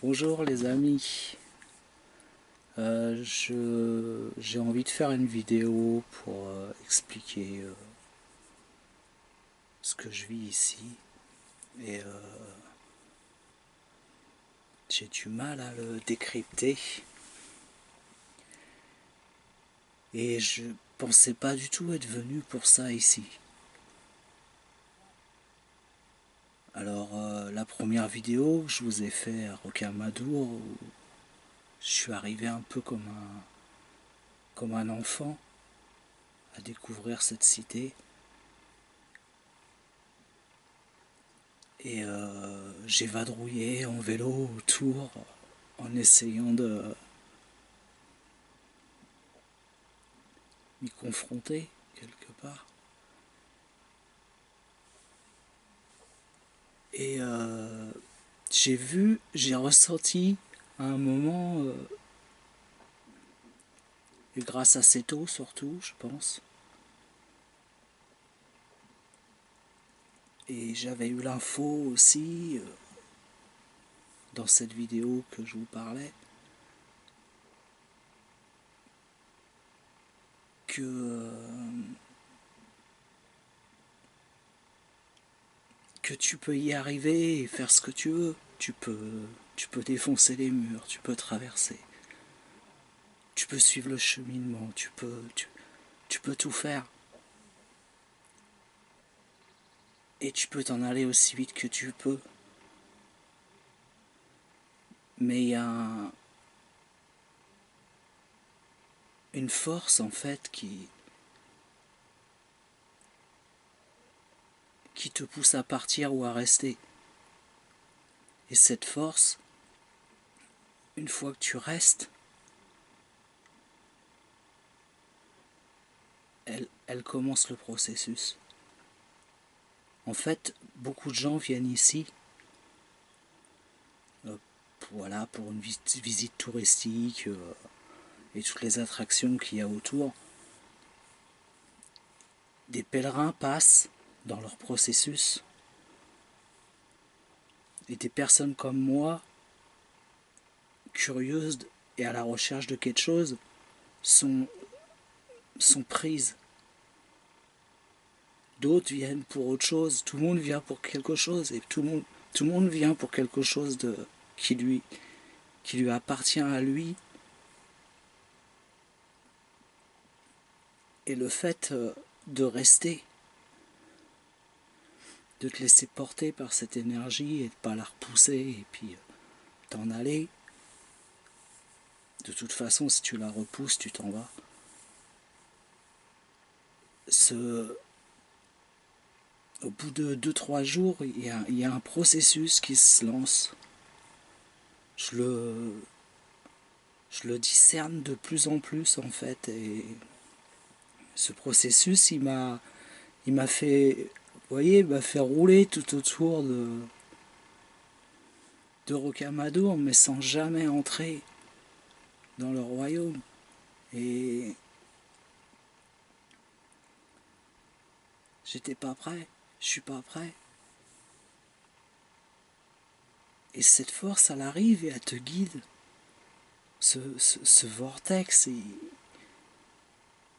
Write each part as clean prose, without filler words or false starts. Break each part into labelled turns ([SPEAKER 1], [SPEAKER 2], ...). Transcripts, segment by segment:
[SPEAKER 1] Bonjour les amis, j'ai envie de faire une vidéo pour expliquer ce que je vis ici et j'ai du mal à le décrypter et je pensais pas du tout être venu pour ça ici. Alors la première vidéo que je vous ai fait à Rocamadour, où je suis arrivé un peu comme un enfant à découvrir cette cité. Et j'ai vadrouillé en vélo autour en essayant de m'y confronter quelque part. Et j'ai ressenti à un moment, et grâce à cette eau surtout, je pense, et j'avais eu l'info aussi dans cette vidéo que je vous parlais, que tu peux y arriver et faire ce que tu veux. Tu peux défoncer les murs, tu peux traverser. Tu peux suivre le cheminement, tu peux tout faire. Et tu peux t'en aller aussi vite que tu peux. Mais il y a une force en fait qui te pousse à partir ou à rester. Et cette force, une fois que tu restes, elle commence le processus. En fait, beaucoup de gens viennent ici voilà, pour une visite touristique et toutes les attractions qu'il y a autour. Des pèlerins passent dans leur processus et des personnes comme moi, curieuses et à la recherche de quelque chose, sont prises. D'autres viennent pour autre chose, tout le monde vient pour quelque chose et tout le monde vient pour quelque chose qui lui appartient à lui. Et le fait de rester, de te laisser porter par cette énergie et de pas la repousser et puis t'en aller. De toute façon, si tu la repousses, tu t'en vas. Au bout de 2-3 jours, il y a un processus qui se lance. Je le discerne de plus en plus en fait. Et ce processus, il m'a fait, vous voyez, il m'a fait rouler tout autour de Rocamadour, mais sans jamais entrer dans le royaume. Et j'étais pas prêt, je suis pas prêt. Et cette force, elle arrive et elle te guide. Ce vortex,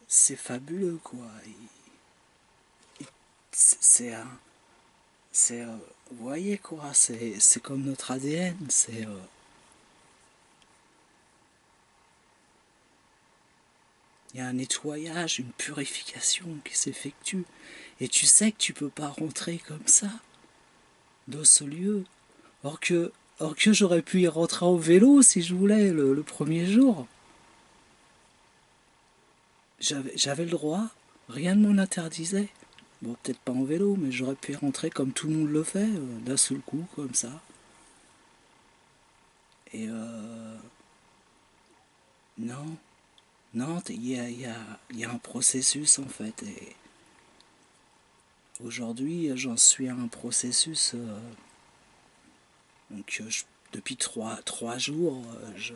[SPEAKER 1] c'est fabuleux, quoi. C'est un... vous voyez, quoi, c'est comme notre ADN, il y a un nettoyage, une purification qui s'effectue. Et tu sais que tu peux pas rentrer comme ça dans ce lieu. Or que j'aurais pu y rentrer en vélo si je voulais le premier jour. J'avais le droit, rien ne m'en interdisait. Bon, peut-être pas en vélo, mais j'aurais pu y rentrer comme tout le monde le fait, d'un seul coup, comme ça. Et non, non, il y a un processus en fait. Et aujourd'hui, j'en suis à un processus. Donc, depuis trois jours, je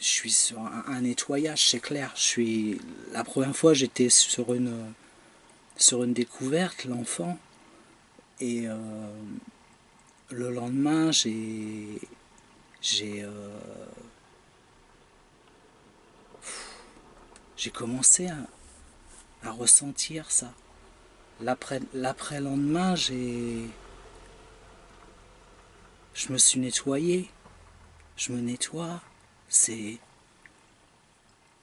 [SPEAKER 1] suis sur un nettoyage, c'est clair. La première fois, j'étais sur une découverte, l'enfant, et le lendemain, j'ai commencé à ressentir ça. L'après-lendemain, je me suis nettoyé. Je me nettoie. C'est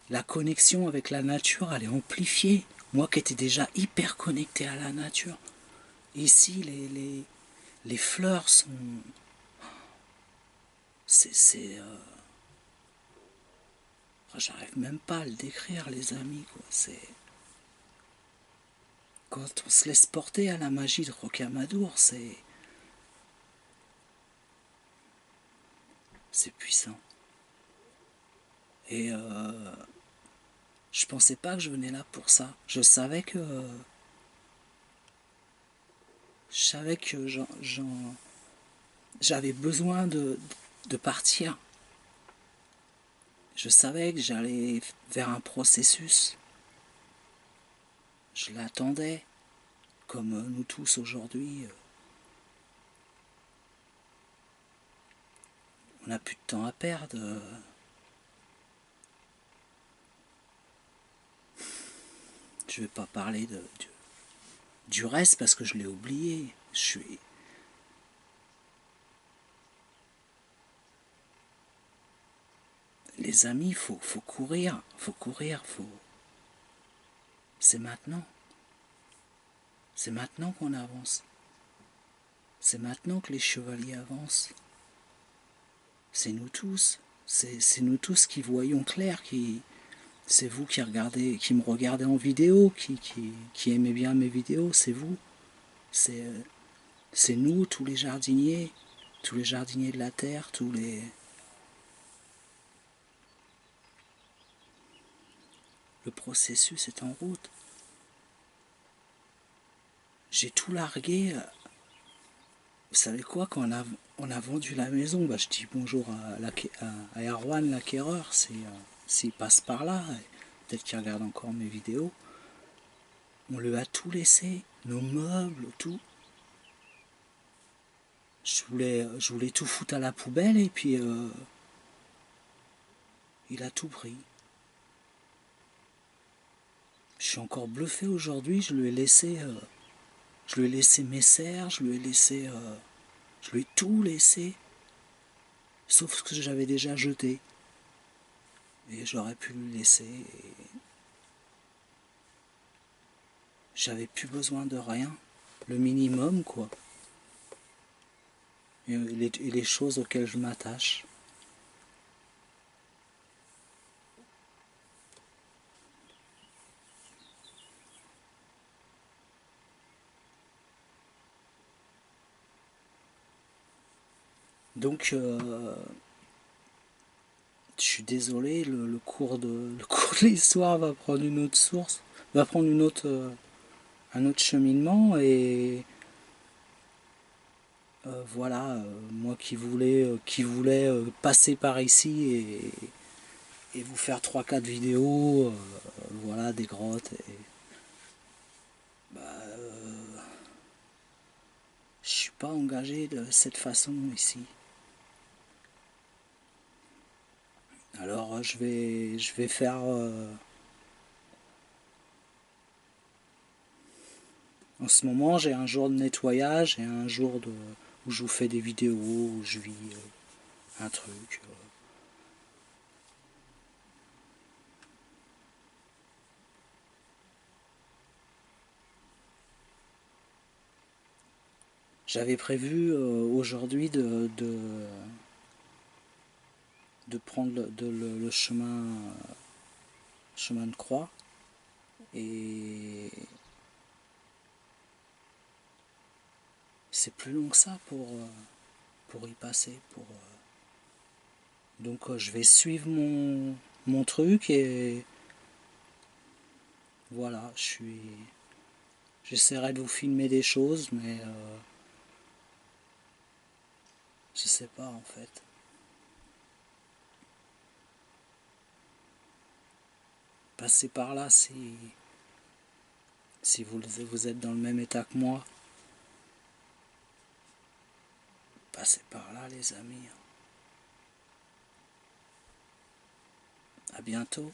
[SPEAKER 1] la connexion avec la nature, elle est amplifiée. Moi qui étais déjà hyper connecté à la nature. Ici, les fleurs sont... C'est... J'arrive même pas à le décrire, les amis, quoi. C'est... Quand on se laisse porter à la magie de Rocamadour, c'est puissant. Et je pensais pas que je venais là pour ça. Je savais que j'avais besoin de partir. Je savais que j'allais vers un processus. Je l'attendais, comme nous tous aujourd'hui. On n'a plus de temps à perdre. Je vais pas parler du reste parce que je l'ai oublié. Les amis, faut courir, c'est maintenant. C'est maintenant qu'on avance. C'est maintenant que les chevaliers avancent. C'est nous tous. C'est nous tous qui voyons clair, c'est vous qui regardez, qui me regardez en vidéo, qui aimez bien mes vidéos, c'est vous. C'est nous, tous les jardiniers de la terre, le processus est en route. J'ai tout largué. Vous savez quoi, quand on a vendu la maison, bah, je dis bonjour à Erwan, l'acquéreur, s'il passe par là, peut-être qu'il regarde encore mes vidéos. On lui a tout laissé, nos meubles, tout. Je voulais tout foutre à la poubelle et puis il a tout pris. Je suis encore bluffé aujourd'hui, je lui ai laissé mes serres, je lui ai tout laissé, sauf ce que j'avais déjà jeté. Et j'aurais pu lui laisser. Et j'avais plus besoin de rien, le minimum quoi. Et les choses auxquelles je m'attache. Donc, je suis désolé, le cours de l'histoire va prendre une autre source, va prendre un autre cheminement et voilà, moi qui voulais passer par ici et vous faire 3-4 vidéos, voilà, des grottes. Bah, je suis pas engagé de cette façon ici. Alors je vais faire en ce moment j'ai un jour de nettoyage et un jour où je vous fais des vidéos, où je vis un truc. J'avais prévu aujourd'hui de prendre le chemin de croix et c'est plus long que ça pour y passer. Donc je vais suivre mon truc et voilà, j'essaierai de vous filmer des choses mais je sais pas en fait. Passez par là si vous êtes dans le même état que moi. passer par là, les amis. À bientôt.